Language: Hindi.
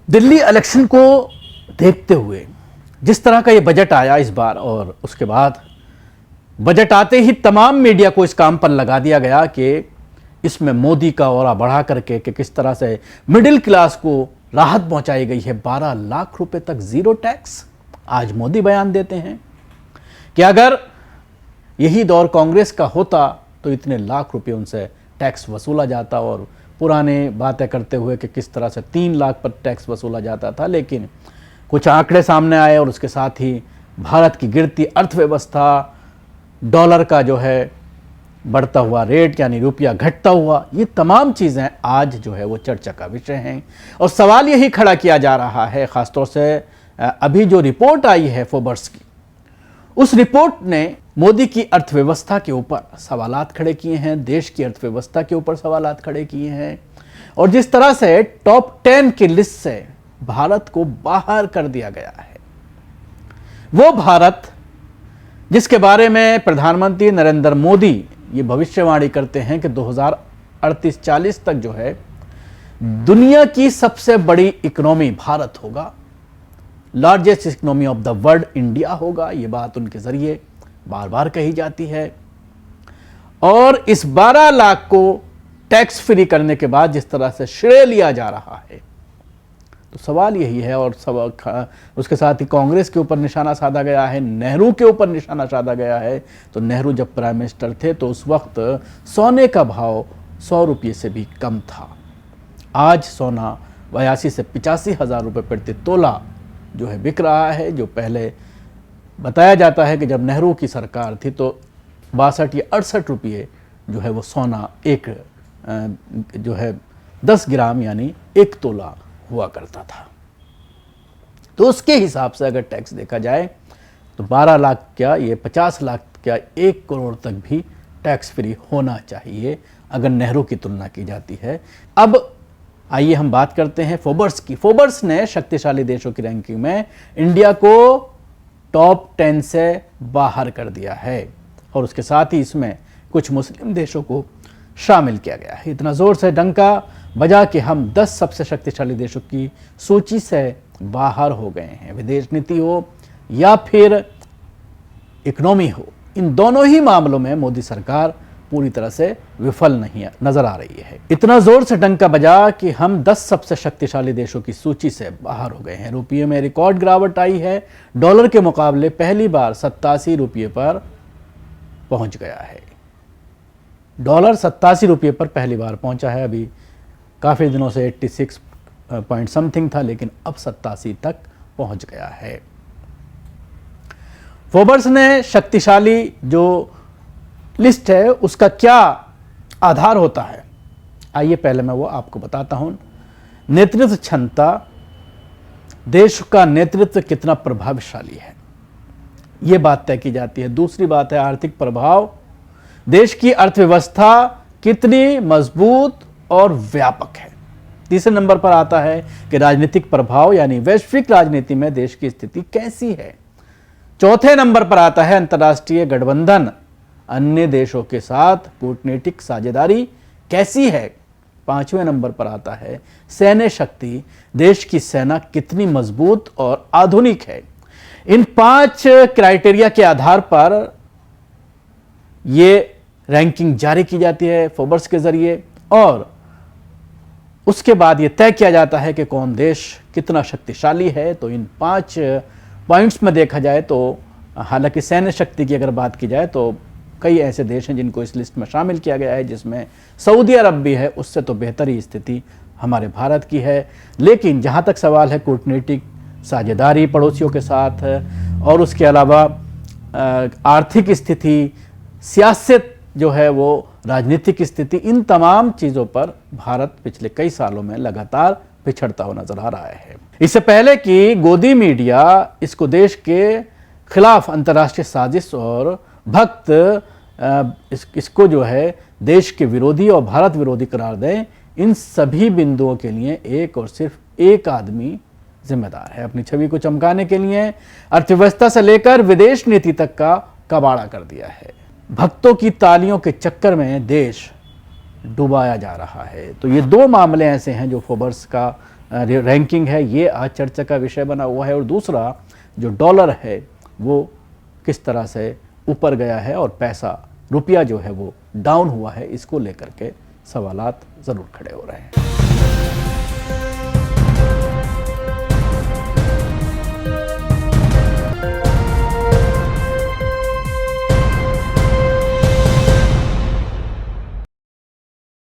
दिल्ली इलेक्शन को देखते हुए जिस तरह का ये बजट आया इस बार, और उसके बाद बजट आते ही तमाम मीडिया को इस काम पर लगा दिया गया कि इसमें मोदी का औरा बढ़ा करके कि किस तरह से मिडिल क्लास को राहत पहुंचाई गई है। 12 लाख रुपए तक जीरो टैक्स। आज मोदी बयान देते हैं कि अगर यही दौर कांग्रेस का होता तो इतने लाख रुपए उनसे टैक्स वसूला जाता, और पुराने बातें करते हुए कि किस तरह से 3 लाख पर टैक्स वसूला जाता था। लेकिन कुछ आंकड़े सामने आए और उसके साथ ही भारत की गिरती अर्थव्यवस्था, डॉलर का जो है बढ़ता हुआ रेट यानी रुपया घटता हुआ, ये तमाम चीज़ें आज जो है वो चर्चा का विषय हैं। और सवाल यही खड़ा किया जा रहा है, ख़ासतौर से अभी जो रिपोर्ट आई है फोर्ब्स की, उस रिपोर्ट ने मोदी की अर्थव्यवस्था के ऊपर सवालात खड़े किए हैं, देश की अर्थव्यवस्था के ऊपर सवालात खड़े किए हैं। और जिस तरह से टॉप 10 की लिस्ट से भारत को बाहर कर दिया गया है, वो भारत जिसके बारे में प्रधानमंत्री नरेंद्र मोदी ये भविष्यवाणी करते हैं कि 2038-40 तक जो है दुनिया की सबसे बड़ी इकोनॉमी भारत होगा, largest economy of the world India होगा। ये बात उनके जरिए बार बार कही जाती है। और इस 12 लाख को टैक्स फ्री करने के बाद जिस तरह से श्रेय लिया जा रहा है, तो सवाल यही है। और उसके साथ ही कांग्रेस के ऊपर निशाना साधा गया है, नेहरू के ऊपर निशाना साधा गया है। तो नेहरू जब प्राइम मिनिस्टर थे तो उस वक्त सोने का भाव 100 रुपये से भी कम था। आज सोना 82 से 85 हज़ार रुपये प्रति तोला जो है बिक रहा है, जो पहले बताया जाता है कि जब नेहरू की सरकार थी तो 62 या 68 रुपये जो है वो सोना एक जो है 10 ग्राम यानी 1 तोला हुआ करता था। तो उसके हिसाब से अगर टैक्स देखा जाए तो 12 लाख क्या, ये 50 लाख क्या, 1 करोड़ तक भी टैक्स फ्री होना चाहिए अगर नेहरू की तुलना की जाती है। अब आइए हम बात करते हैं फोर्ब्स की। फोर्ब्स ने शक्तिशाली देशों की रैंकिंग में इंडिया को टॉप 10 से बाहर कर दिया है, और उसके साथ ही इसमें कुछ मुस्लिम देशों को शामिल किया गया है। इतना जोर से डंका बजा कि हम 10 सबसे शक्तिशाली देशों की सूची से बाहर हो गए हैं। विदेश नीति हो या फिर इकोनॉमी हो, इन दोनों ही मामलों में मोदी सरकार पूरी तरह से विफल नहीं नजर आ रही है। इतना जोर से डंका बजा कि हम 10 सबसे शक्तिशाली देशों की सूची से बाहर हो गए हैं। रुपये में रिकॉर्ड गिरावट आई है, डॉलर के मुकाबले पहली बार 87 रुपये पर पहुंच गया है। डॉलर 87 रुपये पर पहली बार पहुंचा है। अभी काफ़ी दिनों से 86 पॉइंट समथिंग था, लेकिन अब 87 तक पहुंच गया है। फोर्ब्स ने शक्तिशाली जो लिस्ट है उसका क्या आधार होता है, आइए पहले मैं वो आपको बताता हूं। नेतृत्व क्षमता, देश का नेतृत्व कितना प्रभावशाली है, ये बात तय की जाती है। दूसरी बात है आर्थिक प्रभाव, देश की अर्थव्यवस्था कितनी मजबूत और व्यापक है। तीसरे नंबर पर आता है कि राजनीतिक प्रभाव यानी वैश्विक राजनीति में देश की स्थिति कैसी है। चौथे नंबर पर आता है अंतर्राष्ट्रीय गठबंधन, अन्य देशों के साथ कूटनीतिक साझेदारी कैसी है। पांचवें नंबर पर आता है सैन्य शक्ति, देश की सेना कितनी मजबूत और आधुनिक है। इन 5 क्राइटेरिया के आधार पर ये रैंकिंग जारी की जाती है फोर्ब्स के जरिए, और उसके बाद ये तय किया जाता है कि कौन देश कितना शक्तिशाली है। तो इन 5 पॉइंट्स में देखा जाए तो हालांकि सैन्य शक्ति की अगर बात की जाए तो कई ऐसे देश हैं जिनको इस लिस्ट में शामिल किया गया है, जिसमें सऊदी अरब भी है। उससे तो बेहतर ही स्थिति हमारे भारत की है। लेकिन जहाँ तक सवाल है कूटनीतिक साझेदारी पड़ोसियों के साथ, और उसके अलावा आर्थिक स्थिति, सियासत जो है वो राजनीतिक स्थिति, इन तमाम चीज़ों पर भारत पिछले कई सालों में लगातार पिछड़ता हुआ नजर आ रहा है। इससे पहले कि गोदी मीडिया इसको देश के खिलाफ अंतर्राष्ट्रीय साजिश और भक्त इसको जो है देश के विरोधी और भारत विरोधी करार दें, इन सभी बिंदुओं के लिए एक और सिर्फ एक आदमी जिम्मेदार है। अपनी छवि को चमकाने के लिए अर्थव्यवस्था से लेकर विदेश नीति तक का कबाड़ा कर दिया है। भक्तों की तालियों के चक्कर में देश डुबाया जा रहा है। तो ये 2 मामले ऐसे हैं जो फोर्ब्स का रैंकिंग है, ये आज चर्चा का विषय बना हुआ है। और दूसरा जो डॉलर है वो किस तरह से ऊपर गया है और पैसा रुपया जो है वो डाउन हुआ है, इसको लेकर के सवालात ज़रूर खड़े हो रहे हैं।